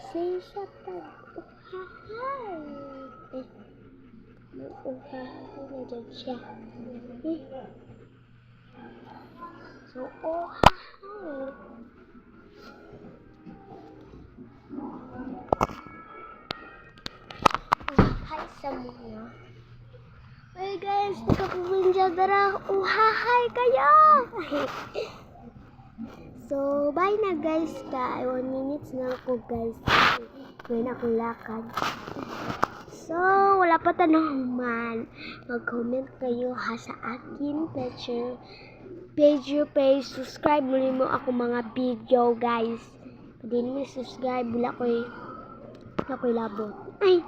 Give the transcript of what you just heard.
Sensya pag-uhahay. Uhahay na dyan siya. So, uhahay. Uhahay sa mga. Hey guys, nakapupunja dara. Uhahay kayo! So, bye na guys. 1 minutes na ako guys. Ngayon ako lakad. So, wala pa tanong. Mag-comment kayo ha sa akin page. Subscribe mo ako mga video guys. Pwede mo subscribe. Wala ko'y labot. Ay!